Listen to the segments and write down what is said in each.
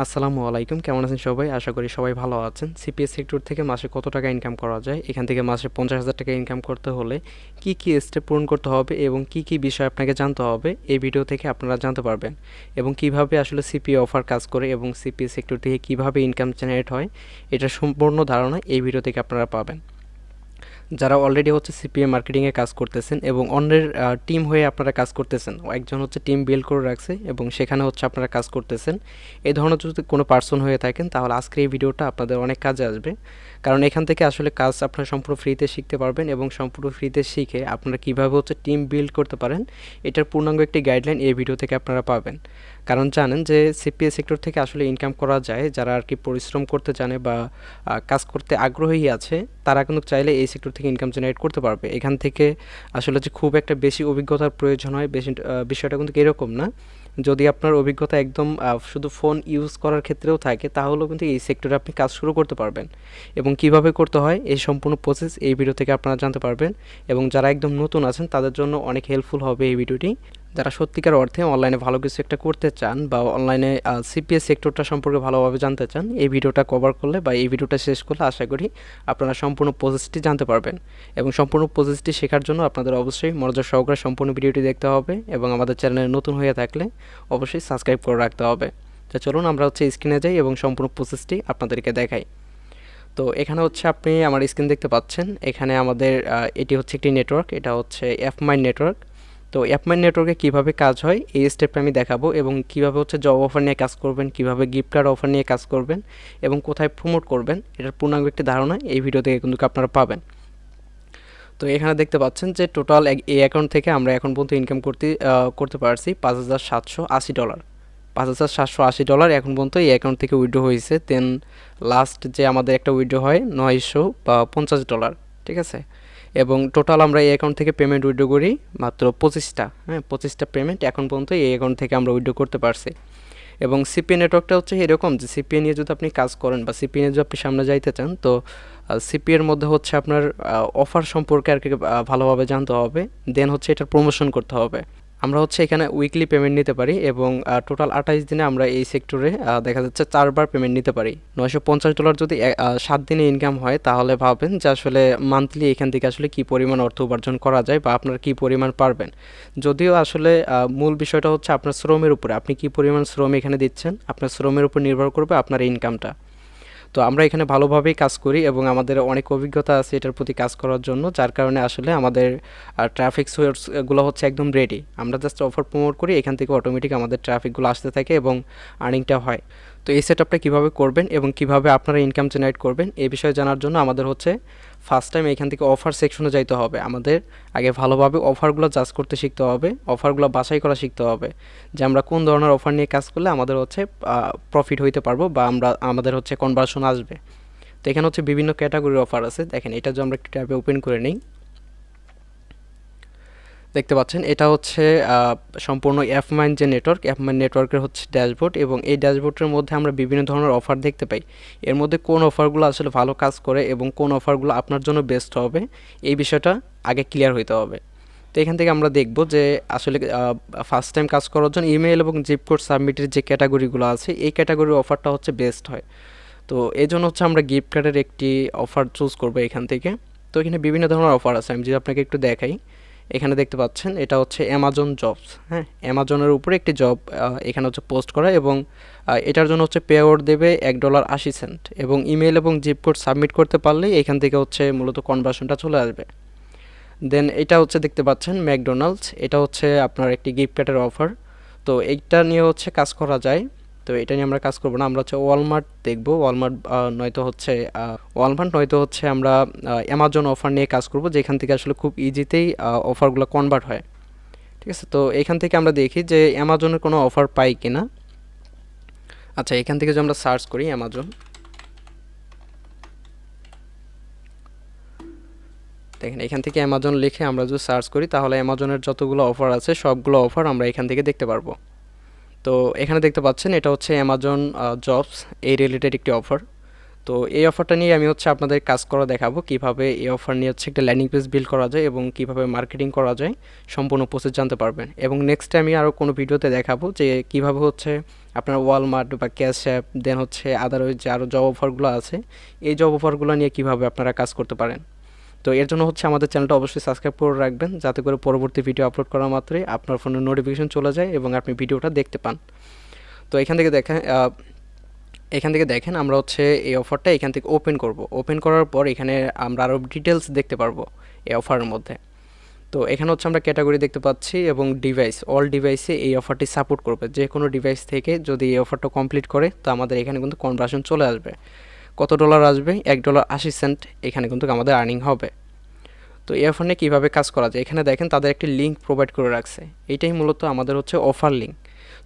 আসসালামু আলাইকুম, কেমন আছেন সবাই? আশা করি সবাই ভালো আছেন। সিপিএস সেক্টর থেকে মাসে কত টাকা ইনকাম করা যায়, এখান থেকে মাসে 50,000 টাকা ইনকাম করতে হলে কি কি স্টেপ পূরণ করতে হবে এবং কি কি বিষয় আপনাকে জানতে হবে, এই ভিডিও থেকে আপনারা জানতে পারবেন। এবং কিভাবে আসলে সিপিএ অফার কাজ করে এবং সিপিএস সেক্টর থেকে কিভাবে ইনকাম জেনারেট হয়, এটার সম্পূর্ণ ধারণা এই ভিডিও থেকে আপনারা পাবেন। যারা অলরেডি হচ্ছে সিপিএ মার্কেটিংয়ে কাজ করতেছেন এবং অন্যের টিম হয়ে আপনারা কাজ করতেছেন, একজন হচ্ছে টিম বিল্ড করে রাখছে এবং সেখানে হচ্ছে আপনারা কাজ করতেছেন, এই ধরনের যদি কোনো পার্সন হয়ে থাকেন তাহলে আজকের এই ভিডিওটা আপনাদের অনেক কাজে আসবে। কারণ এখান থেকে আসলে কাজ আপনারা সম্পূর্ণ ফ্রিতে শিখতে পারবেন এবং সম্পূর্ণ ফ্রিতে শিখে আপনারা কীভাবে হচ্ছে টিম বিল্ড করতে পারেন, এটার পূর্ণাঙ্গ একটি গাইডলাইন এই ভিডিও থেকে আপনারা পাবেন। কারণ জানেন যে সিপিএস সেক্টর থেকে আসলে ইনকাম করা যায়, যারা আর কি পরিশ্রম করতে জানে বা কাজ করতে আগ্রহী আছে, তারা কিন্তু চাইলে এই সেক্টর থেকে ইনকাম জেনারেট করতে পারবে। এখান থেকে আসলে যে খুব একটা বেশি অভিজ্ঞতার প্রয়োজন হয়, বেশি বিষয়টা কিন্তু এরকম না। যদি আপনার অভিজ্ঞতা একদম শুধু ফোন ইউজ করার ক্ষেত্রেও থাকে, তাহলেও কিন্তু এই সেক্টরে আপনি কাজ শুরু করতে পারবেন। এবং কিভাবে করতে হয় এই সম্পূর্ণ প্রসেস এই ভিডিও থেকে আপনারা জানতে পারবেন। এবং যারা একদম নতুন আছেন তাদের জন্য অনেক হেল্পফুল হবে এই ভিডিওটি। যারা সত্যিকার অর্থে অনলাইনে ভালো কিছু একটা করতে চান বা অনলাইনে সিপিএস সেক্টরটা সম্পর্কে ভালোভাবে জানতে চান, এই ভিডিওটা কভার করলে বা এই ভিডিওটা শেষ করলে আশা করি আপনারা সম্পূর্ণ প্রসেসটি জানতে পারবেন। এবং সম্পূর্ণ প্রসেসটি শেখার জন্য আপনাদের অবশ্যই মনোযোগ সহকারে সম্পূর্ণ ভিডিওটি দেখতে হবে এবং আমাদের চ্যানেলে নতুন হয়ে থাকলে অবশ্যই সাবস্ক্রাইব করে রাখতে হবে। তো চলুন আমরা হচ্ছে স্ক্রিনে যাই এবং সম্পূর্ণ প্রসেসটি আপনাদেরকে দেখাই। তো এখানে হচ্ছে আপনি আমার স্ক্রিন দেখতে পাচ্ছেন, এখানে আমাদের এটি হচ্ছে একটি নেটওয়ার্ক, এটা হচ্ছে এফমাইন্ড নেটওয়ার্ক। তো অ্যাপমাইন্ড নেটওয়ার্কে কীভাবে কাজ হয় এই স্টেপটা আমি দেখাবো এবং কীভাবে হচ্ছে জব অফার নিয়ে কাজ করবেন, কীভাবে গিফট কার্ড অফার নিয়ে কাজ করবেন এবং কোথায় প্রমোট করবেন, এটার পূর্ণাঙ্গ একটি ধারণা এই ভিডিও থেকে কিন্তু আপনারা পাবেন। তো এখানে দেখতে পাচ্ছেন যে টোটাল এই অ্যাকাউন্ট থেকে আমরা এখন পর্যন্ত ইনকাম করতে পারছি $5,780। $5,780 এখন পর্যন্ত এই অ্যাকাউন্ট থেকে উইথড্র হয়েছে। দেন লাস্ট যে আমাদের একটা উইথড্র হয় $950, ঠিক আছে। এবং টোটাল আমরা এই অ্যাকাউন্ট থেকে পেমেন্ট উইথড্র করি মাত্র 25টা, হ্যাঁ 25টা পেমেন্ট এখন পর্যন্ত এই অ্যাকাউন্ট থেকে আমরা উইথড্র করতে পারছি। এবং সিপিএ নেটওয়ার্কটা হচ্ছে এরকম যে সিপিএ নিয়ে যদি আপনি কাজ করেন বা সিপিএ নিয়ে যদি আপনি সামনে যাইতে চান, তো সিপিএর মধ্যে হচ্ছে আপনার অফার সম্পর্কে আর কি ভালোভাবে জানতে হবে, দেন হচ্ছে এটার প্রমোশন করতে হবে। আমরা হচ্ছে এখানে উইকলি পেমেন্ট নিতে পারি এবং টোটাল 28 দিনে আমরা এই সেক্টরে দেখা যাচ্ছে 4বার পেমেন্ট নিতে পারি। $950 যদি 7 দিনে ইনকাম হয়, তাহলে ভাবেন যে আসলে মান্থলি এখান থেকে আসলে কী পরিমাণ অর্থ উপার্জন করা যায় বা আপনার কী পরিমাণ পারবেন। যদিও আসলে মূল বিষয়টা হচ্ছে আপনার শ্রমের উপরে, আপনি কী পরিমাণ শ্রম এখানে দিচ্ছেন, আপনার শ্রমের উপর নির্ভর করবে আপনার ইনকামটা। তো আমরা এখানে ভালোভাবেই কাজ করি এবং আমাদের অনেক অভিজ্ঞতা আছে এটার প্রতি কাজ করার জন্য, যার কারণে আসলে আমাদের ট্রাফিক সোর্সগুলো হচ্ছে একদম রেডি। আমরা জাস্ট অফার প্রমোট করি, এখান থেকে অটোমেটিক আমাদের ট্রাফিকগুলো আসতে থাকে এবং আর্নিংটা হয়। তো এই সেটআপটা কীভাবে করবেন এবং কিভাবে আপনারা ইনকাম জেনারেট করবেন এই বিষয়ে জানার জন্য আমাদের হচ্ছে ফার্স্ট টাইম এখান থেকে অফার সেকশনে যাইতে হবে। আমাদের আগে ভালোভাবে অফারগুলো জাজ করতে শিখতে হবে, অফারগুলো বাছাই করা শিখতে হবে যে আমরা কোন ধরনের অফার নিয়ে কাজ করলে আমাদের হচ্ছে প্রফিট হইতে পারবো বা আমাদের হচ্ছে কনভার্সন আসবে। তো এখানে হচ্ছে বিভিন্ন ক্যাটাগরির অফার আছে। দেখেন এটা যদি আমরা একটু ট্যাবে ওপেন করে নিই, দেখতে পাচ্ছেন এটা হচ্ছে সম্পূর্ণ অ্যাপমাইন্ড যে নেটওয়ার্ক, অ্যাপমাইন্ড নেটওয়ার্কের হচ্ছে ড্যাশবোর্ড এবং এই ড্যাশবোর্ডের মধ্যে আমরা বিভিন্ন ধরনের অফার দেখতে পাই। এর মধ্যে কোন অফারগুলো আসলে ভালো কাজ করে এবং কোন অফারগুলো আপনার জন্য বেস্ট হবে, এই বিষয়টা আগে ক্লিয়ার হইতে হবে। তো এখান থেকে আমরা দেখব যে আসলে ফার্স্ট টাইম কাজ করার জন্য ইমেল এবং জিপ কোড সাবমিটের যে ক্যাটাগরিগুলো আছে, এই ক্যাটাগরির অফারটা হচ্ছে বেস্ট হয়। তো এই জন্য হচ্ছে আমরা গিফট কার্ডের একটি অফার চুজ করবো এখান থেকে। তো এখানে বিভিন্ন ধরনের অফার আছে, আমি যদি আপনাকে একটু দেখাই, এখানে দেখতে পাচ্ছেন এটা হচ্ছে অ্যামাজন জবস, হ্যাঁ অ্যামাজনের উপরে একটি জব এখানে হচ্ছে পোস্ট করা এবং এটার জন্য হচ্ছে পে আউট দেবে $1.80 এবং ইমেল এবং জিপ কোড সাবমিট করতে পারলেই এখান থেকে হচ্ছে মূলত কনভার্সনটা চলে আসবে। দেন এটা হচ্ছে দেখতে পাচ্ছেন ম্যাকডোনাল্ডস, এটা হচ্ছে আপনার একটি গিফট কার্ডের অফার। তো এইটা নিয়ে হচ্ছে কাজ করা যায়, তো এটা নিয়ে আমরা কাজ করবো না, আমরা হচ্ছে ওয়ালমার্ট দেখবো। ওয়ালমার্ট নয়তো হচ্ছে আমরা অ্যামাজন অফার নিয়ে কাজ করব, যেখান থেকে আসলে খুব ইজিতেই অফারগুলো কনভার্ট হয়, ঠিক আছে। তো এখান থেকে আমরা দেখি যে অ্যামাজনের কোনো অফার পাই কিনা। আচ্ছা, এখান থেকে যদি আমরা সার্চ করি অ্যামাজন, দেখেন এখান থেকে অ্যামাজন লিখে আমরা যদি সার্চ করি, তাহলে অ্যামাজনের যতগুলো অফার আছে সবগুলো অফার আমরা এখান থেকে দেখতে পারবো। তো এখানে দেখতে পাচ্ছেন এটা হচ্ছে অ্যামাজন জবস এই রিলেটেড একটি অফার। তো এই অফারটা নিয়ে আমি হচ্ছে আপনাদের কাজ করা দেখাবো, কিভাবে এই অফার নিয়ে হচ্ছে একটা ল্যান্ডিং পেজ বিল্ড করা যায় এবং কিভাবে মার্কেটিং করা যায়, সম্পূর্ণ প্রসেস জানতে পারবেন। এবং নেক্সট আমি আরও কোনো ভিডিওতে দেখাবো যে কিভাবে হচ্ছে আপনার ওয়ালমার্ট বা ক্যাশ অ্যাপ, দেন হচ্ছে আদারওয়াইজ যে আরও জব অফারগুলো আছে, এই জব অফারগুলো নিয়ে কীভাবে আপনারা কাজ করতে পারেন। তো এর জন্য হচ্ছে আমাদের চ্যানেলটা অবশ্যই সাবস্ক্রাইব করে রাখবেন, যাতে করে পরবর্তী ভিডিও আপলোড করা মাত্রই আপনার ফোনে নোটিফিকেশন চলে যায় এবং আপনি ভিডিওটা দেখতে পান। তো এখান থেকে দেখেন আমরা হচ্ছে এই অফারটা এখান থেকে ওপেন করব। ওপেন করার পর এখানে আমরা আরও ডিটেলস দেখতে পারবো এই অফারের মধ্যে। তো এখানে হচ্ছে আমরা ক্যাটাগরি দেখতে পাচ্ছি এবং ডিভাইস, অল ডিভাইসে এই অফারটি সাপোর্ট করবে। যে কোনো ডিভাইস থেকে যদি এই অফারটা কমপ্লিট করে তো আমাদের এখানে কিন্তু কনভার্সন চলে আসবে। কত ডলার আসবে? $1.80 এখানে কিন্তু আমাদের আর্নিং হবে। তো এই অফার নিয়ে কীভাবে কাজ করা যায়, এখানে দেখেন তাদের একটি লিঙ্ক প্রোভাইড করে রাখছে। এইটাই মূলত আমাদের হচ্ছে অফার লিঙ্ক।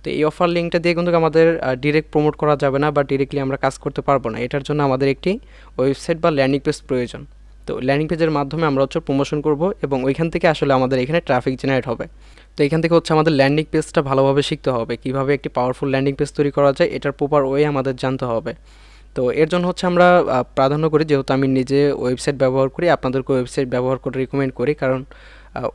তো এই অফার লিঙ্কটা দিয়ে কিন্তু আমাদের ডিরেক্ট প্রমোট করা যাবে না বা ডিরেক্টলি আমরা কাজ করতে পারবো না। এটার জন্য আমাদের একটি ওয়েবসাইট বা ল্যান্ডিং পেজ প্রয়োজন। তো ল্যান্ডিং পেজের মাধ্যমে আমরা হচ্ছে প্রমোশন করব এবং ওইখান থেকে আসলে আমাদের এখানে ট্রাফিক জেনারেট হবে। তো এখান থেকে হচ্ছে আমাদের ল্যান্ডিং পেজটা ভালোভাবে শিখতে হবে, কীভাবে একটি পাওয়ারফুল ল্যান্ডিং পেজ তৈরি করা যায়, এটার প্রপার ওয়ে আমাদের জানতে হবে। তো এর জন্য হচ্ছে আমরা প্রাধান্য করি, যেহেতু আমি নিজে ওয়েবসাইট ব্যবহার করি, আপনাদেরকে ওয়েবসাইট ব্যবহার করে রিকমেন্ড করি। কারণ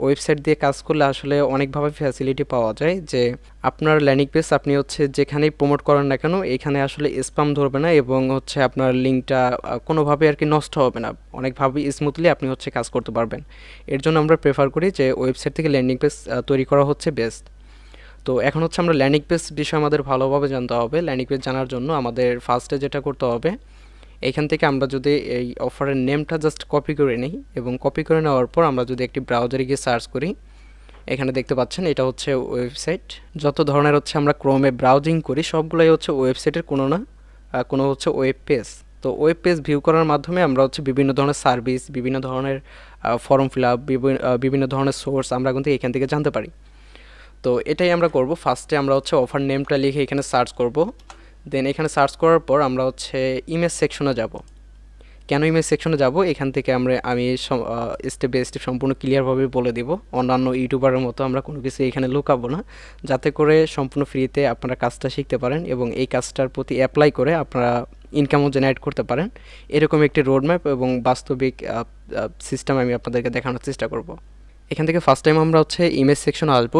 ওয়েবসাইট দিয়ে কাজ করলে আসলে অনেকভাবে ফ্যাসিলিটি পাওয়া যায়, যে আপনার ল্যান্ডিং পেজ আপনি হচ্ছে যেখানেই প্রমোট করেন না কেন এখানে আসলে স্প্যাম ধরবে না এবং হচ্ছে আপনার লিঙ্কটা কোনোভাবে আর কি নষ্ট হবে না, অনেকভাবেই স্মুথলি আপনি হচ্ছে কাজ করতে পারবেন। এর জন্য আমরা প্রেফার করি যে ওয়েবসাইট থেকে ল্যান্ডিং পেজ তৈরি করা হচ্ছে বেস্ট। তো এখন হচ্ছে আমরা ল্যান্ডিং পেজ বিষয়ে আমাদের ভালোভাবে জানতে হবে। ল্যান্ডিং পেজ জানার জন্য আমাদের ফার্স্টে যেটা করতে হবে, এইখান থেকে আমরা যদি এই অফারের নেমটা জাস্ট কপি করে নিই এবং কপি করে নেওয়ার পর আমরা যদি একটি ব্রাউজারে গিয়ে সার্চ করি, এখানে দেখতে পাচ্ছেন এটা হচ্ছে ওয়েবসাইট। যত ধরনের হচ্ছে আমরা ক্রোমে ব্রাউজিং করি সবগুলোই হচ্ছে ওয়েবসাইটের কোনো না কোনো হচ্ছে ওয়েব পেজ। তো ওয়েব পেজ ভিউ করার মাধ্যমে আমরা হচ্ছে বিভিন্ন ধরনের সার্ভিস, বিভিন্ন ধরনের ফর্ম ফিল আপ, বিভিন্ন ধরনের সোর্স আমরা কিন্তু এখান থেকে জানতে পারি। তো এটাই আমরা করব। ফার্স্টে আমরা হচ্ছে অফার নেমটা লিখে এখানে সার্চ করব। দেন এখানে সার্চ করার পর আমরা হচ্ছে ইমেজ সেকশনে যাব। কেন ইমেজ সেকশনে যাব, এখান থেকে আমি স্টেপ বাই স্টেপ সম্পূর্ণ ক্লিয়ারভাবে বলে দিব। অন্যান্য ইউটিউবারের মতো আমরা কোনো কিছু এখানে লুকাবো না, যাতে করে সম্পূর্ণ ফ্রিতে আপনারা কাজটা শিখতে পারেন এবং এই কাজটার প্রতি অ্যাপ্লাই করে আপনারা ইনকামও জেনারেট করতে পারেন। এরকম একটি রোডম্যাপ এবং বাস্তবিক সিস্টেম আমি আপনাদেরকে দেখানোর চেষ্টা করব। এখান থেকে ফার্স্ট টাইম আমরা হচ্ছে ইমেজ সেকশনে আসবো।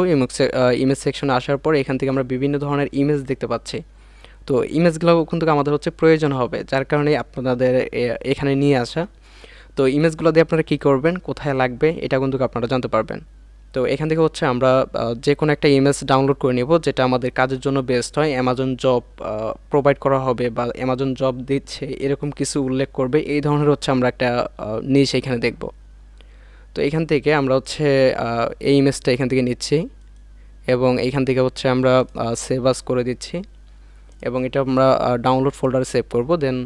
ইমেজ সেকশনে আসার পর এখান থেকে আমরা বিভিন্ন ধরনের ইমেজ দেখতে পাচ্ছি। তো ইমেজগুলো কিন্তু আমাদের হচ্ছে প্রয়োজন হবে, যার কারণে আপনাদের এখানে নিয়ে আসা। তো ইমেজগুলো দিয়ে আপনারা কী করবেন, কোথায় লাগবে, এটা কিন্তু আপনারা জানতে পারবেন। তো এখান থেকে হচ্ছে আমরা যে কোনো একটা ইমেজ ডাউনলোড করে নেব যেটা আমাদের কাজের জন্য বেস্ট হয়। অ্যামাজন জব প্রোভাইড করা হবে বা অ্যামাজন জব দিচ্ছে এরকম কিছু উল্লেখ করবে, এই ধরনের হচ্ছে আমরা একটা নিশ এখানে দেখব। তো এখান থেকে আমরা হচ্ছে এই ইমেজটা এখান থেকে নিচ্ছি এবং এইখান থেকে হচ্ছে আমরা সেভ আস করে দিচ্ছি এবং এটা আমরা ডাউনলোড ফোল্ডারে সেভ করব। দেন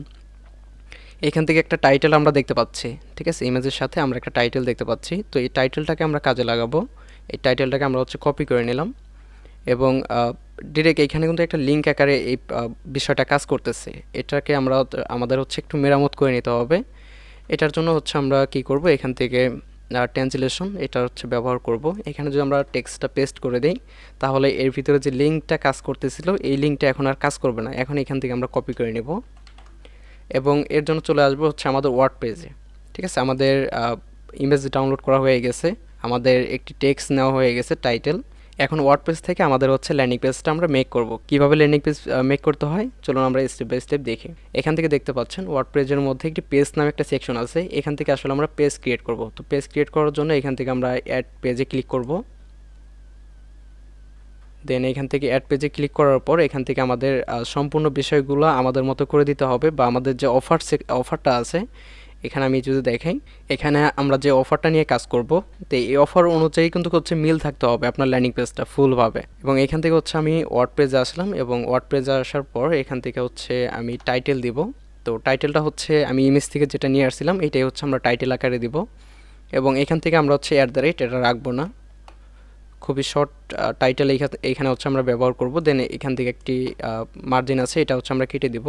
এখান থেকে একটা টাইটেল আমরা দেখতে পাচ্ছি, ঠিক আছে, ইমেজের সাথে আমরা একটা টাইটেল দেখতে পাচ্ছি। তো এই টাইটেলটাকে আমরা কাজে লাগাবো। এই টাইটেলটাকে আমরা হচ্ছে কপি করে নিলাম এবং ডিরেক্ট এইখানে কিন্তু একটা লিঙ্ক আকারে এই বিষয়টা কাজ করতেছে। এটাকে আমরা আমাদের হচ্ছে একটু মেরামত করে নিতে হবে। এটার জন্য হচ্ছে আমরা কি করব, এখান থেকে ট্রান্সলেশন এটা হচ্ছে ব্যবহার করব। এখানে যদি আমরা টেক্সটটা পেস্ট করে দিই তাহলে এর ভিতরে যে লিঙ্কটা কাজ করতেছিল এই লিঙ্কটা এখন আর কাজ করবে না। এখন এখান থেকে আমরা কপি করে নেব এবং এর জন্য চলে আসবো হচ্ছে আমাদের ওয়ার্ড পেজে। ঠিক আছে, আমাদের ইমেজ ডাউনলোড করা হয়ে গেছে, আমাদের একটি টেক্সট নেওয়া হয়ে গেছে টাইটেল। এখন ওয়ার্ড পেজ থেকে আমাদের হচ্ছে ল্যান্ডিং পেজটা আমরা মেক করব। কিভাবে ল্যান্ডিং পেজ মেক করতে হয় চলুন আমরা স্টেপ বাই স্টেপ দেখি। এখান থেকে দেখতে পাচ্ছেন ওয়ার্ড পেজের মধ্যে একটি পেজ নামে একটা সেকশন আছে, এখান থেকে আসলে আমরা পেজ ক্রিয়েট করব। তো পেজ ক্রিয়েট করার জন্য এখান থেকে আমরা অ্যাড পেজে ক্লিক করব। দেন এখান থেকে অ্যাড পেজে ক্লিক করার পর এখান থেকে আমাদের সম্পূর্ণ বিষয়গুলো আমাদের মতো করে দিতে হবে, বা আমাদের যে অফারটা আছে এখানে আমি যদি দেখাই, এখানে আমরা যে অফারটা নিয়ে কাজ করব তো এই অফার অনুযায়ী কিন্তু হচ্ছে মিল থাকতে হবে আপনার ল্যান্ডিং পেজটা ফুলভাবে। এবং এখান থেকে হচ্ছে আমি ওয়ার্ড পেজে আসলাম এবং ওয়ার্ড পেজে আসার পর এখান থেকে হচ্ছে আমি টাইটেল দিব। তো টাইটেলটা হচ্ছে আমি ইমেজ থেকে যেটা নিয়ে আসছিলাম এটাই হচ্ছে আমরা টাইটেল আকারে দিব এবং এখান থেকে আমরা হচ্ছে @ এটা রাখবো না, খুবই শর্ট টাইটেল এইখানে হচ্ছে আমরা ব্যবহার করব। দেন এখান থেকে একটি মার্জিন আছে এটা হচ্ছে আমরা কেটে দিব।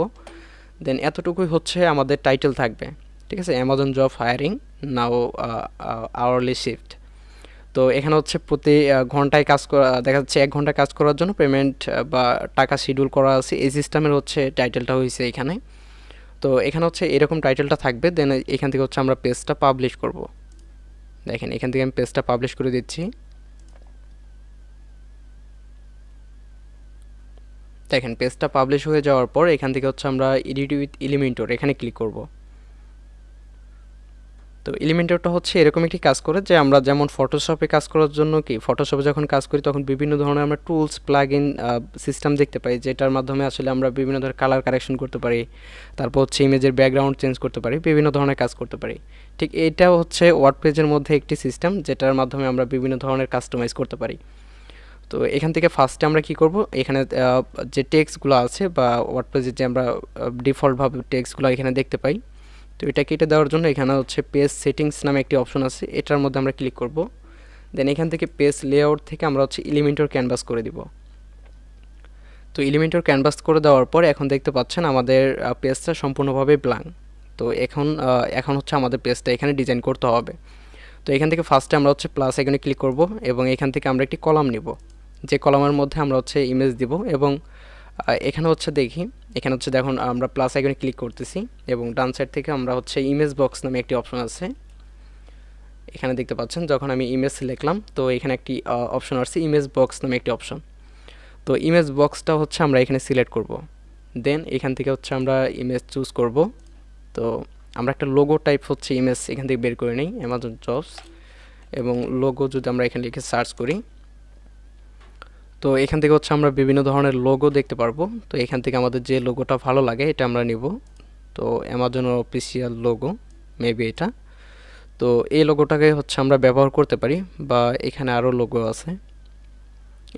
দেন এতটুকুই হচ্ছে আমাদের টাইটেল থাকবে, ঠিক আছে। অ্যামাজন জব হায়ারিং নাও আওয়ারলি শিফট। তো এখানে হচ্ছে প্রতি ঘন্টায় কাজ করা দেখা যাচ্ছে 1 ঘন্টা কাজ করার জন্য পেমেন্ট বা টাকা শিডিউল করা আছে, এই সিস্টেমের হচ্ছে টাইটেলটা হয়েছে এখানে। তো এখানে হচ্ছে এরকম টাইটেলটা থাকবে। দেন এখান থেকে হচ্ছে আমরা পেজটা পাবলিশ করব। দেখেন এখান থেকে আমি পেজটা পাবলিশ করে দিচ্ছি। দেখেন পেজটা পাবলিশ হয়ে যাওয়ার পর এখান থেকে হচ্ছে আমরা এডিট উইথ এলিমেন্টর এখানে ক্লিক করব। তো এলিমেন্টরটা হচ্ছে এরকম একটি কাজ করে যে আমরা যেমন ফটোশপে কাজ করার জন্য কি ফটোশপে যখন কাজ করি তখন বিভিন্ন ধরনের আমরা টুলস প্লাগ ইন সিস্টেম দেখতে পাই, যেটার মাধ্যমে আসলে আমরা বিভিন্ন ধরনের কালার কারেকশন করতে পারি, তারপর হচ্ছে ইমেজের ব্যাকগ্রাউন্ড চেঞ্জ করতে পারি, বিভিন্ন ধরনের কাজ করতে পারি। ঠিক এটাও হচ্ছে ওয়ার্ডপ্রেসের মধ্যে একটি সিস্টেম যেটার মাধ্যমে আমরা বিভিন্ন ধরনের কাস্টমাইজ করতে পারি। তো এখান থেকে ফার্স্টে আমরা কি করব, এখানে যে টেক্সটগুলো আছে বা ওয়ার্ডপ্রেসের যে আমরা ডিফল্টভাবে টেক্সটগুলো এখানে দেখতে পাই, তো এটা কেটে দেওয়ার জন্য এখানে হচ্ছে পেজ সেটিংস নামে একটি অপশন আছে, এটার মধ্যে আমরা ক্লিক করব। দেন এখান থেকে পেজ লেআউট থেকে আমরা হচ্ছে এলিমেন্টর ক্যানভাস করে দিব। তো এলিমেন্টর ক্যানভাস করে দেওয়ার পর এখন দেখতে পাচ্ছেন আমাদের পেজটা সম্পূর্ণভাবে ব্ল্যাঙ্ক। তো এখন হচ্ছে আমাদের পেজটা এখানে ডিজাইন করতে হবে। তো এখান থেকে ফার্স্টে আমরা হচ্ছে প্লাস আইকনে ক্লিক করব এবং এখান থেকে আমরা একটি কলাম নিব, যে কলামের মধ্যে আমরা হচ্ছে ইমেজ দিব। এবং এখানে হচ্ছে দেখি, এখানে হচ্ছে দেখুন আমরা প্লাস আইকনে ক্লিক করতেছি এবং ডান সাইড থেকে আমরা হচ্ছে ইমেজ বক্স নামে একটি অপশন আছে, এখানে দেখতে পাচ্ছেন যখন আমি ইমেজ লিখলাম তো এখানে একটি অপশন আসছে ইমেজ বক্স নামে একটি অপশন। তো ইমেজ বক্সটা হচ্ছে আমরা এখানে সিলেক্ট করব। দেন এখান থেকে হচ্ছে আমরা ইমেজ চুজ করব। তো আমরা একটা লোগো টাইপ হচ্ছে ইমেজ এখান থেকে বের করে নিই অ্যামাজন জবস, এবং লোগো যদি আমরা এখানে লিখে সার্চ করি তো এখান থেকে হচ্ছে আমরা বিভিন্ন ধরনের লোগো দেখতে পারবো। তো এখান থেকে আমাদের যে লোগোটা ভালো লাগে এটা আমরা নিব। তো অ্যামাজনের অফিসিয়াল লোগো মেবি এটা। তো এই লোগোটাকে হচ্ছে আমরা ব্যবহার করতে পারি, বা এখানে আরও লোগো আছে,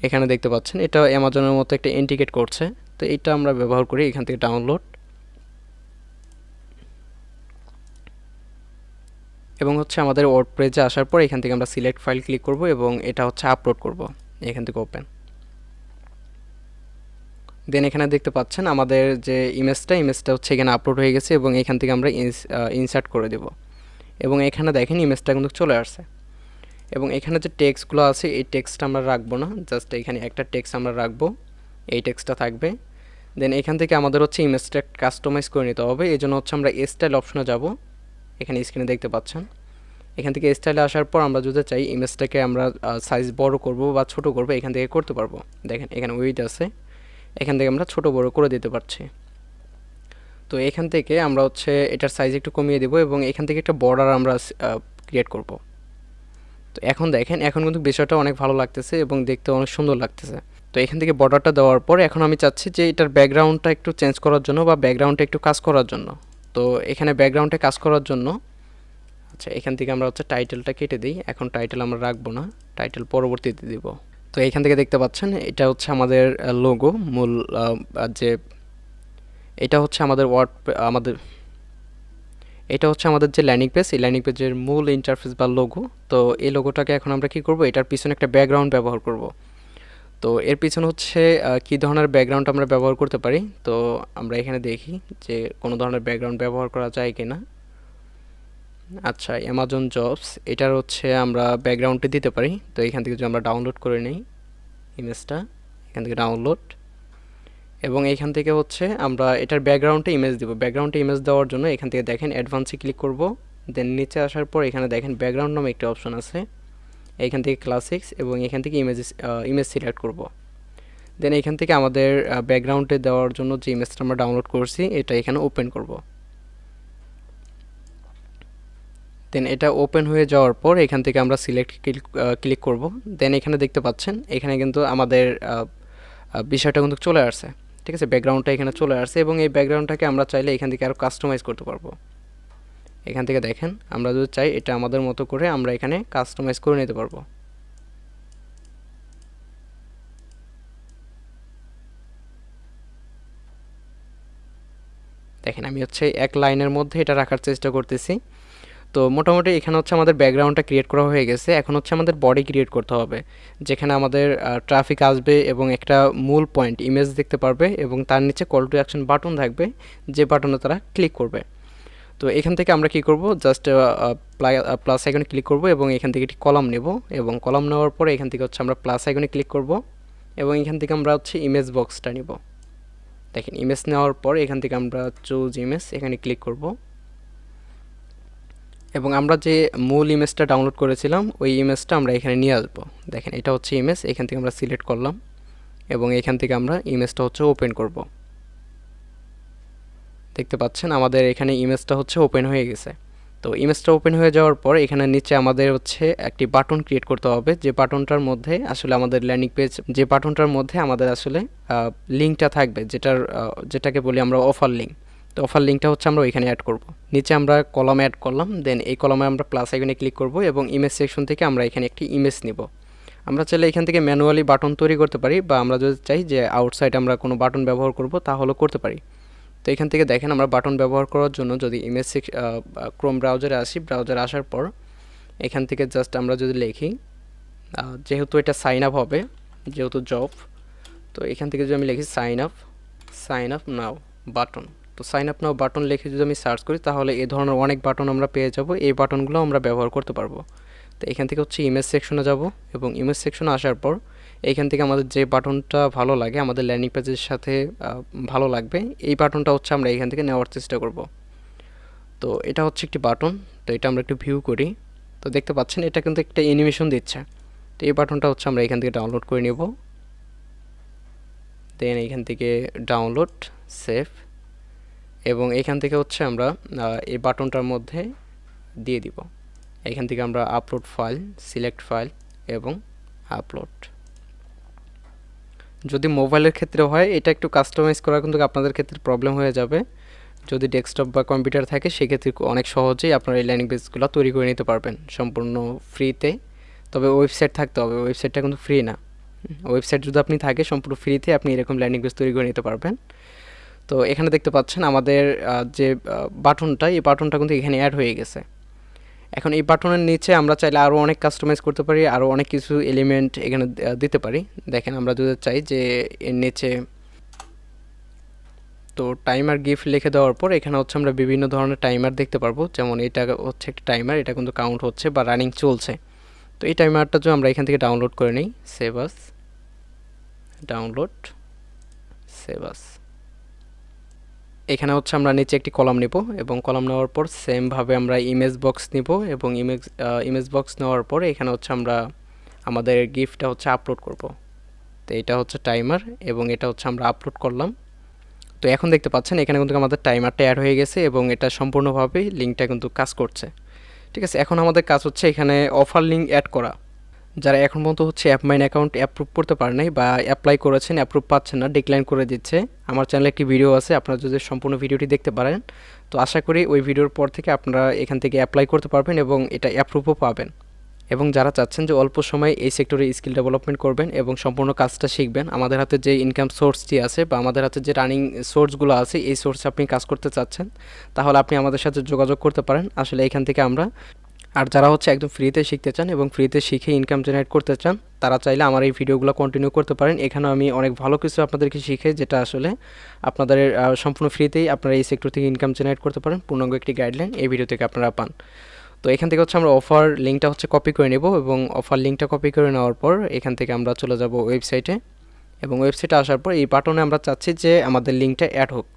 এখানে দেখতে পাচ্ছেন এটা অ্যামাজনের মতো একটা ইন্ডিকেট করছে। তো এটা আমরা ব্যবহার করি এখান থেকে ডাউনলোড, এবং হচ্ছে আমাদের ওয়ার্ডপ্রেসে আসার পর এখান থেকে আমরা সিলেক্ট ফাইল ক্লিক করব এবং এটা হচ্ছে আপলোড করব, এখান থেকে ওপেন। দেন এখানে দেখতে পাচ্ছেন আমাদের যে ইমেজটা হচ্ছে এখানে আপলোড হয়ে গেছে এবং এখান থেকে আমরা ইনসার্ট করে দেব, এবং এখানে দেখেন ইমেজটা কিন্তু চলে আসছে। এবং এখানে যে টেক্সটগুলো আছে এই টেক্সটটা আমরা রাখবো না, জাস্ট এখানে একটা টেক্সট আমরা রাখবো, এই টেক্সটটা থাকবে। দেন এখান থেকে আমাদের হচ্ছে ইমেজটা কাস্টমাইজ করে নিতে হবে, এই জন্য হচ্ছে আমরা স্টাইল অপশনে যাব, এখানে স্ক্রিনে দেখতে পাচ্ছেন। এখান থেকে স্টাইলে আসার পর আমরা যদি চাই ইমেজটাকে আমরা সাইজ বড় করব বা ছোট করব এখান থেকে করতে পারবো। দেখেন এখানে উইথ আছে, এখান থেকে আমরা ছোট বড় করে দিতে পারছি। তো এখান থেকে আমরা হচ্ছে এটার সাইজ একটু কমিয়ে দেব এবং এখান থেকে একটা বর্ডার আমরা ক্রিয়েট করব। তো এখন দেখেন এখন কিন্তু বিষয়টা অনেক ভালো লাগতেছে এবং দেখতে অনেক সুন্দর লাগতেছে। তো এখান থেকে বর্ডারটা দেওয়ার পর এখন আমি চাচ্ছি যে এটার ব্যাকগ্রাউন্ডটা একটু চেঞ্জ করার জন্য বা ব্যাকগ্রাউন্ডটা একটু কাজ করার জন্য। তো এখানে ব্যাকগ্রাউন্ডে কাজ করার জন্য আচ্ছা এখান থেকে আমরা হচ্ছে টাইটেলটা কেটে দিই, এখন টাইটেল আমরা রাখবো না, টাইটেল পরবর্তীতে দিব। তো এখান থেকে দেখতে পাচ্ছেন এটা হচ্ছে আমাদের লোগো মূল যে এটা হচ্ছে আমাদের এটা হচ্ছে আমাদের যে ল্যান্ডিং পেজ, এই ল্যান্ডিং পেজের মূল ইন্টারফেস বা লোগো। তো এই লোগোটাকে এখন আমরা কি করব, এটার পিছনে একটা ব্যাকগ্রাউন্ড ব্যবহার করব। তো এর পিছনে হচ্ছে কী ধরনের ব্যাকগ্রাউন্ড আমরা ব্যবহার করতে পারি। তো আমরা এখানে দেখি যে কোনো ধরনের ব্যাকগ্রাউন্ড ব্যবহার করা যায় কি না। আচ্ছা অ্যামাজন জবস এটার হচ্ছে আমরা ব্যাকগ্রাউন্ডে দিতে পারি। তো এখান থেকে যদি আমরা ডাউনলোড করে নিই ইমেজটা, এখান থেকে ডাউনলোড, এবং এইখান থেকে হচ্ছে আমরা এটার ব্যাকগ্রাউন্ডে ইমেজ দেবো। ব্যাকগ্রাউন্ডে ইমেজ দেওয়ার জন্য এখান থেকে দেখেন অ্যাডভান্সে ক্লিক করব। দেন নিচে আসার পর এখানে দেখেন ব্যাকগ্রাউন্ড নামে একটা অপশন আছে, এইখান থেকে ক্লাসিক্স এবং এখান থেকে ইমেজ সিলেক্ট করব। দেন এখান থেকে আমাদের ব্যাকগ্রাউন্ডে দেওয়ার জন্য যে ইমেজটা আমরা ডাউনলোড করছি এটা এখানে ওপেন করব। দেন এটা ওপেন হয়ে যাওয়ার পর এখান থেকে আমরা সিলেক্ট ক্লিক করব। দেন এখানে দেখতে পাচ্ছেন এখানে কিন্তু আমাদের বিষয়টা কিন্তু চলে আসছে, ঠিক আছে, ব্যাকগ্রাউন্ডটা এখানে চলে আসছে এবং এই ব্যাকগ্রাউন্ডটাকে আমরা চাইলে এখান থেকে আরও কাস্টমাইজ করতে পারবো। এখান থেকে দেখেন আমরা যদি চাই এটা আমাদের মতো করে আমরা এখানে কাস্টমাইজ করে নিতে পারবো। দেখেন আমি হচ্ছে এক লাইনের মধ্যে এটা রাখার চেষ্টা করতেছি। তো মোটামুটি এখানে হচ্ছে আমাদের ব্যাকগ্রাউন্ডটা ক্রিয়েট করা হয়ে গেছে, এখন হচ্ছে আমাদের বডি ক্রিয়েট করতে হবে, যেখানে আমাদের ট্রাফিক আসবে এবং একটা মূল পয়েন্ট ইমেজ দেখতে পারবে এবং তার নিচে কল টু অ্যাকশন বাটন থাকবে, যে বাটনে তারা ক্লিক করবে। তো এখান থেকে আমরা কি করব, জাস্ট প্লাস আইকনে ক্লিক করব এবং এখান থেকে একটি কলাম নেব, এবং কলাম নেওয়ার পরে এখান থেকে হচ্ছে আমরা প্লাস আইকনে ক্লিক করব এবং এখান থেকে আমরা হচ্ছে ইমেজ বক্সটা নিব। দেখেন ইমেজ নেওয়ার পর এখান থেকে আমরা চুজ ইমেজ এখানে ক্লিক করব এবং আমরা যে মূল ইমেজটা ডাউনলোড করেছিলাম ওই ইমেজটা আমরা এখানে নিয়ে আসবো। দেখেন এটা হচ্ছে ইমেজ, এখান থেকে আমরা সিলেক্ট করলাম, এবং এখান থেকে আমরা ইমেজটা হচ্ছে ওপেন করব। দেখতে পাচ্ছেন আমাদের এখানে ইমেজটা হচ্ছে ওপেন হয়ে গেছে। তো ইমেজটা ওপেন হয়ে যাওয়ার পর এখানে নিচে আমাদের হচ্ছে একটি বাটন ক্রিয়েট করতে হবে, যে বাটনটার মধ্যে আসলে আমাদের ল্যান্ডিং পেজ, যে বাটনটার মধ্যে আমাদের আসলে লিঙ্কটা থাকবে, যেটাকে বলি আমরা অফার লিঙ্ক। তো অফার লিঙ্কটা হচ্ছে আমরা ওইখানে অ্যাড করব। নিচে আমরা কলাম অ্যাড করলাম, দেন এই কলামে আমরা প্লাস আইকনে ক্লিক করব এবং ইমেজ সেকশন থেকে আমরা এখানে একটি ইমেজ নিব। আমরা চাইলে এখান থেকে ম্যানুয়ালি বাটন তৈরি করতে পারি, বা আমরা যদি চাই যে আউটসাইড আমরা কোনো বাটন ব্যবহার করব তাহলেও করতে পারি। তো এখান থেকে দেখেন আমরা বাটন ব্যবহার করার জন্য যদি ইমেজ ক্রোম ব্রাউজারে আসি, ব্রাউজারে আসার পর এখান থেকে জাস্ট আমরা যদি লিখি, যেহেতু এটা সাইন আপ হবে, যেহেতু জব, তো এখান থেকে যদি আমি লিখি সাইন আপ নাও বাটন, তো সাইন আপ নাও বাটন লিখে যদি আমি সার্চ করি তাহলে এই ধরনের অনেক বাটন আমরা পেয়ে যাব। এই বাটনগুলো আমরা ব্যবহার করতে পারবো। তো এখান থেকে হচ্ছে ইমেজ সেকশনে যাব এবং ইমেজ সেকশনে আসার পর এইখান থেকে আমাদের যে বাটনটা ভালো লাগে, আমাদের ল্যান্ডিং পেজের সাথে ভালো লাগবে, এই বাটনটা হচ্ছে আমরা এখান থেকে নেওয়ার চেষ্টা করব। তো এটা হচ্ছে একটি বাটন, তো এটা আমরা একটু ভিউ করি। তো দেখতে পাচ্ছেন এটা কিন্তু একটা অ্যানিমেশন দিচ্ছে। তো এই বাটনটা হচ্ছে আমরা এখান থেকে ডাউনলোড করে নেব, দেন এখান থেকে ডাউনলোড, সেভ, এবং এখান থেকে হচ্ছে আমরা এই বাটনটার মধ্যে দিয়ে দিব। এখান থেকে আমরা আপলোড ফাইল, সিলেক্ট ফাইল এবং আপলোড। যদি মোবাইলের ক্ষেত্রে হয় এটা একটু কাস্টমাইজ করা কিন্তু আপনাদের ক্ষেত্রে প্রবলেম হয়ে যাবে। যদি ডেস্কটপ বা কম্পিউটার থাকে সেক্ষেত্রে অনেক সহজেই আপনারা এই ল্যান্ডিং পেজগুলো তৈরি করে নিতে পারবেন সম্পূর্ণ ফ্রিতে। তবে ওয়েবসাইট থাকতে হবে, ওয়েবসাইটটা কিন্তু ফ্রি না। ওয়েবসাইট যদি আপনি থাকে সম্পূর্ণ ফ্রিতে আপনি এরকম ল্যান্ডিং পেজ তৈরি করে নিতে পারবেন। তো এখানে দেখতে পাচ্ছেন আমাদের যে বাটনটা, এই বাটনটা কিন্তু এখানে অ্যাড হয়ে গেছে। এখন এই বাটনের নিচে আমরা চাইলে আরও অনেক কাস্টমাইজ করতে পারি, আরও অনেক কিছু এলিমেন্ট এখানে দিতে পারি। দেখেন আমরা যদি চাই যে এর নিচে, তো টাইমার গিফট লিখে দেওয়ার পর এখানে হচ্ছে আমরা বিভিন্ন ধরনের টাইমার দেখতে পারবো। যেমন এটা হচ্ছে একটা টাইমার, এটা কিন্তু কাউন্ট হচ্ছে বা রানিং চলছে। তো এই টাইমারটা যদি আমরা এখান থেকে ডাউনলোড করে নিই, সেভ আস, ডাউনলোড, সেভ আস, এখানে হচ্ছে আমরা নিচে একটি কলাম নেব এবং কলাম নেওয়ার পর সেমভাবে আমরা ইমেজ বক্স নিব এবং ইমেজ বক্স নেওয়ার পর এখানে হচ্ছে আমরা আমাদের গিফটটা হচ্ছে আপলোড করব। তো এটা হচ্ছে টাইমার এবং এটা হচ্ছে আমরা আপলোড করলাম। তো এখন দেখতে পাচ্ছেন এখানে কিন্তু আমাদের টাইমারটা অ্যাড হয়ে গেছে এবং এটা সম্পূর্ণভাবে লিঙ্কটা কিন্তু কাজ করছে। ঠিক আছে, এখন আমাদের কাজ হচ্ছে এখানে অফার লিঙ্ক অ্যাড করা। যারা এখন পর্যন্ত হচ্ছে অ্যাপমাইন অ্যাকাউন্ট অ্যাপ্রুভ করতে পারে নাই বা অ্যাপ্লাই করেছেন অ্যাপ্রুভ পাচ্ছেন না, ডিক্লাইন করে দিচ্ছে, আমার চ্যানেলে একটি ভিডিও আছে, আপনারা যদি সম্পূর্ণ ভিডিওটি দেখতে পারেন তো আশা করি ওই ভিডিওর পর থেকে আপনারা এখান থেকে অ্যাপ্লাই করতে পারবেন এবং এটা অ্যাপ্রুভও পাবেন। এবং যারা চাচ্ছেন যে অল্প সময়ে এই সেক্টরে স্কিল ডেভেলপমেন্ট করবেন এবং সম্পূর্ণ কাজটা শিখবেন, আমাদের হাতে যে ইনকাম সোর্সটি আছে বা আমাদের হাতে যে রানিং সোর্সগুলো আছে এই সোর্সে আপনি কাজ করতে চাচ্ছেন, তাহলে আপনি আমাদের সাথে যোগাযোগ করতে পারেন। আসলে এখান থেকে আমরা, আর যারা হচ্ছে একদম ফ্রিতে শিখতে চান এবং ফ্রিতে শিখে ইনকাম জেনারেট করতে চান তারা চাইলে আমার এই ভিডিওগুলো কন্টিনিউ করতে পারেন। এখানেও আমি অনেক ভালো কিছু আপনাদেরকে শিখে, যেটা আসলে আপনাদের সম্পূর্ণ ফ্রিতেই আপনারা এই সেক্টর থেকে ইনকাম জেনারেট করতে পারেন। পূর্ণাঙ্গ একটি গাইডলাইন এই ভিডিও থেকে আপনারা পান। তো এখান থেকে হচ্ছে আমরা অফার লিঙ্কটা হচ্ছে কপি করে নেব এবং অফার লিঙ্কটা কপি করে নেওয়ার পর এখান থেকে আমরা চলে যাব ওয়েবসাইটে এবং ওয়েবসাইটে আসার পর এই বাটনে আমরা চাচ্ছি যে আমাদের লিঙ্কটা অ্যাড হোক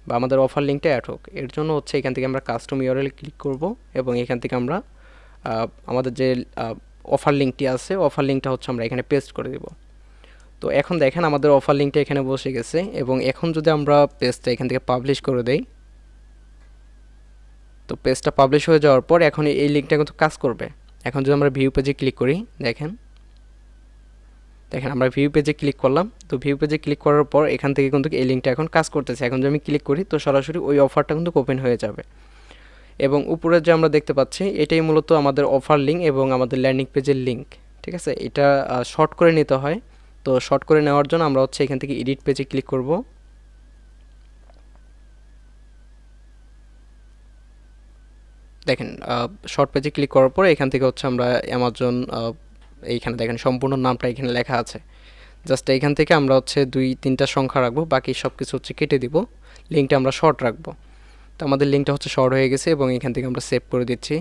বা আমাদের অফার লিঙ্কটা অ্যাড হোক। এর জন্য হচ্ছে এখান থেকে আমরা কাস্টম ইউআরএল ক্লিক করব এবং এখান থেকে আমরা আমাদের যে অফার লিঙ্কটি আছে অফার লিঙ্কটা হচ্ছে আমরা এখানে পেস্ট করে দেব। তো এখন দেখেন আমাদের অফার লিঙ্কটা এখানে বসে গেছে এবং এখন যদি আমরা পেজটা এখান থেকে পাবলিশ করে দেই, তো পেজটা পাবলিশ হয়ে যাওয়ার পর এখন এই লিঙ্কটা কিন্তু কাজ করবে। এখন যদি আমরা ভিউ পেজে ক্লিক করি, দেখেন আমরা ভিউ পেজে ক্লিক করলাম। তো ভিউ পেজে ক্লিক করার পর এখান থেকে কিন্তু এই লিঙ্কটা এখন কাজ করতেছে। এখন যদি আমি ক্লিক করি তো সরাসরি ওই অফারটা কিন্তু ওপেন হয়ে যাবে এবং উপরে যে আমরা দেখতে পাচ্ছি এটাই মূলত আমাদের অফার লিঙ্ক এবং আমাদের ল্যান্ডিং পেজের লিঙ্ক। ঠিক আছে, এটা শর্ট করে নিতে হয়। তো শর্ট করে নেওয়ার জন্য আমরা হচ্ছে এখান থেকে এডিট পেজে ক্লিক করব। দেখেন শর্ট পেজে ক্লিক করার পর এখান থেকে হচ্ছে আমরা অ্যামাজন, এইখানে দেখেন সম্পূর্ণ নামটা এখানে লেখা আছে। জাস্ট এইখান থেকে আমরা হচ্ছে 2-3টা সংখ্যা রাখবো, বাকি সব কিছু হচ্ছে কেটে দিব, লিঙ্কটা আমরা শর্ট রাখবো। তো আমাদের লিঙ্কটা হচ্ছে শর্ট হয়ে গেছে এবং এখান থেকে আমরা সেভ করে দিচ্ছি।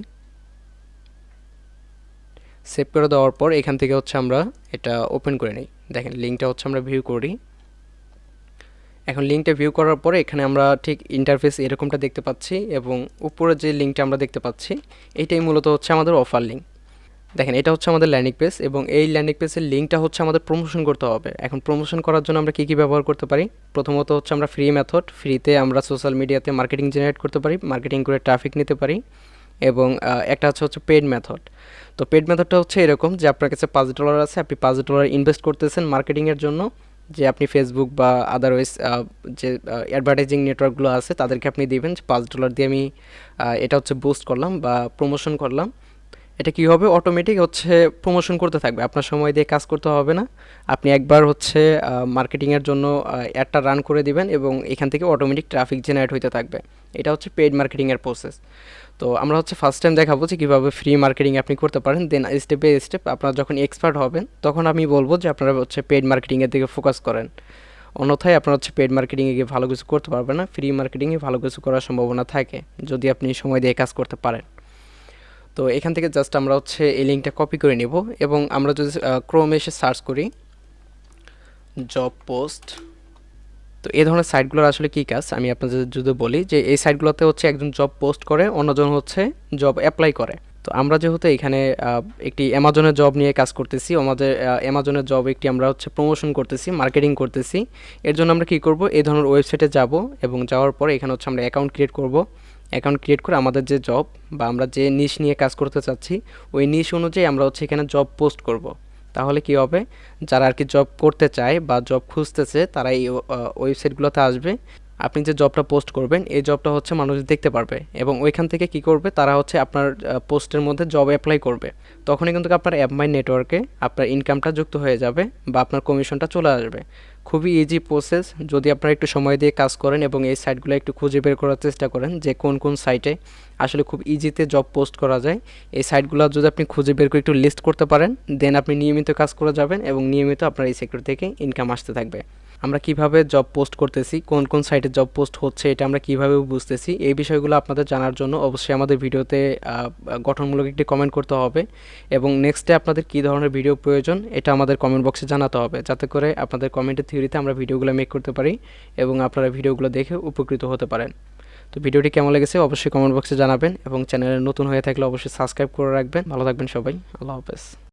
সেভ করে দেওয়ার পর এখান থেকে হচ্ছে আমরা এটা ওপেন করে নিই। দেখেন লিঙ্কটা হচ্ছে আমরা ভিউ করি। এখন লিঙ্কটা ভিউ করার পরে এখানে আমরা ঠিক ইন্টারফেস এরকমটা দেখতে পাচ্ছি এবং উপরে যে লিঙ্কটা আমরা দেখতে পাচ্ছি এটাই মূলত হচ্ছে আমাদের অফার লিঙ্ক। দেখেন এটা হচ্ছে আমাদের ল্যান্ডিং পেজ এবং এই ল্যান্ডিং পেজের লিঙ্কটা হচ্ছে আমাদের প্রমোশন করতে হবে। এখন প্রমোশন করার জন্য আমরা কী কী ব্যবহার করতে পারি? প্রথমত হচ্ছে আমরা ফ্রি মেথড, ফ্রিতে আমরা সোশ্যাল মিডিয়াতে মার্কেটিং জেনারেট করতে পারি, মার্কেটিং করে ট্রাফিক নিতে পারি। এবং একটা হচ্ছে পেড মেথড। তো পেড মেথডটা হচ্ছে এরকম যে আপনার কাছে $5 আছে, আপনি $5 ইনভেস্ট করতেছেন মার্কেটিংয়ের জন্য, যে আপনি ফেসবুক বা আদারওয়াইজ যে অ্যাডভার্টাইজিং নেটওয়ার্কগুলো আছে তাদেরকে আপনি দিবেন যে $5 দিয়ে আমি এটা হচ্ছে বুস্ট করলাম বা প্রমোশন করলাম। এটা কী হবে, অটোমেটিক হচ্ছে প্রমোশন করতে থাকবে, আপনার সময় দিয়ে কাজ করতে হবে না। আপনি একবার হচ্ছে মার্কেটিংয়ের জন্য অ্যাডটা রান করে দিবেন এবং এখান থেকে অটোমেটিক ট্রাফিক জেনারেট হতে থাকবে। এটা হচ্ছে পেইড মার্কেটিংয়ের প্রসেস। তো আমরা হচ্ছে ফার্স্ট টাইম দেখাবো যে কীভাবে ফ্রি মার্কেটিং আপনি করতে পারেন, দেন স্টেপ বাই স্টেপ আপনারা যখন এক্সপার্ট হবেন তখন আমি বলবো যে আপনারা হচ্ছে পেইড মার্কেটিংয়ের দিকে ফোকাস করেন। অন্যথায় আপনারা হচ্ছে পেইড মার্কেটিংয়ে গিয়ে ভালো কিছু করতে পারবেন না, ফ্রি মার্কেটিংয়ে ভালো কিছু করার সম্ভাবনা থাকে যদি আপনি সময় দিয়ে কাজ করতে পারেন। তো এখান থেকে জাস্ট আমরা হচ্ছে এই লিঙ্কটা কপি করে নিব এবং আমরা যদি ক্রোমে এসে সার্চ করি জব পোস্ট, তো এই ধরনের সাইটগুলোর আসলে কী কাজ আমি আপনাদের যদি বলি যে এই সাইটগুলোতে হচ্ছে একজন জব পোস্ট করে, অন্যজন হচ্ছে জব অ্যাপ্লাই করে। তো আমরা যেহেতু এখানে একটি অ্যামাজনের জব নিয়ে কাজ করতেছি, আমাদের অ্যামাজনের জব একটি আমরা হচ্ছে প্রমোশন করতেছি, মার্কেটিং করতেছি, এর জন্য আমরা কী করব, এই ধরনের ওয়েবসাইটে যাব এবং যাওয়ার পরে এখানে হচ্ছে আমরা অ্যাকাউন্ট ক্রিয়েট করব। অ্যাকাউন্ট ক্রিয়েট করে আমাদের যে জব বা আমরা যে নিশ নিয়ে কাজ করতে চাচ্ছি ওই নিশ অনুযায়ী আমরা হচ্ছে এখানে জব পোস্ট করব। তাহলে কি হবে, যারা আর কি জব করতে চায় বা জব খুঁজতেছে তারা এই ওয়েবসাইটগুলোতে আসবে। আপনি যে জবটা পোস্ট করবেন এই জবটা হচ্ছে মানুষ দেখতে পারবে এবং ওইখান থেকে কি করবে, তারা হচ্ছে আপনার পোস্টের মধ্যে জব অ্যাপ্লাই করবে। তখনই কিন্তু আপনার অ্যাপমাই নেটওয়ার্কে আপনার ইনকামটা যুক্ত হয়ে যাবে বা আপনার কমিশনটা চলে আসবে। খুবই ইজি প্রসেস যদি আপনারা একটু সময় দিয়ে কাজ করেন এবং এই সাইটগুলো একটু খুঁজে বের করার চেষ্টা করেন যে কোন কোন সাইটে আসলে খুব ইজিতে জব পোস্ট করা যায়। এই সাইটগুলো যদি আপনি খুঁজে বের করে একটু লিস্ট করতে পারেন, দেন আপনি নিয়মিত কাজ করে যাবেন এবং নিয়মিত আপনার এই সেক্টর থেকে ইনকাম আসতে থাকবে। আমরা কিভাবে জব পোস্ট করতেছি, কোন কোন সাইটে জব পোস্ট হচ্ছে, এটা আমরা কিভাবে বুঝতেছি, এই বিষয়গুলো আপনাদের জানার জন্য অবশ্যই আমাদের ভিডিওতে গঠনমূলক একটি কমেন্ট করতে হবে এবং নেক্সটে আপনাদের কী ধরনের ভিডিও প্রয়োজন এটা আমাদের কমেন্ট বক্সে জানাতে হবে, যাতে করে আপনাদের কমেন্টের থিওরিতে আমরা ভিডিওগুলো মেক করতে পারি এবং আপনারা ভিডিওগুলো দেখে উপকৃত হতে পারেন। তো ভিডিওটি কেমন লেগেছে অবশ্যই কমেন্ট বক্সে জানাবেন এবং চ্যানেলে নতুন হয়ে থাকলে অবশ্যই সাবস্ক্রাইব করে রাখবেন। ভালো থাকবেন সবাই, আল্লাহ হাফেজ।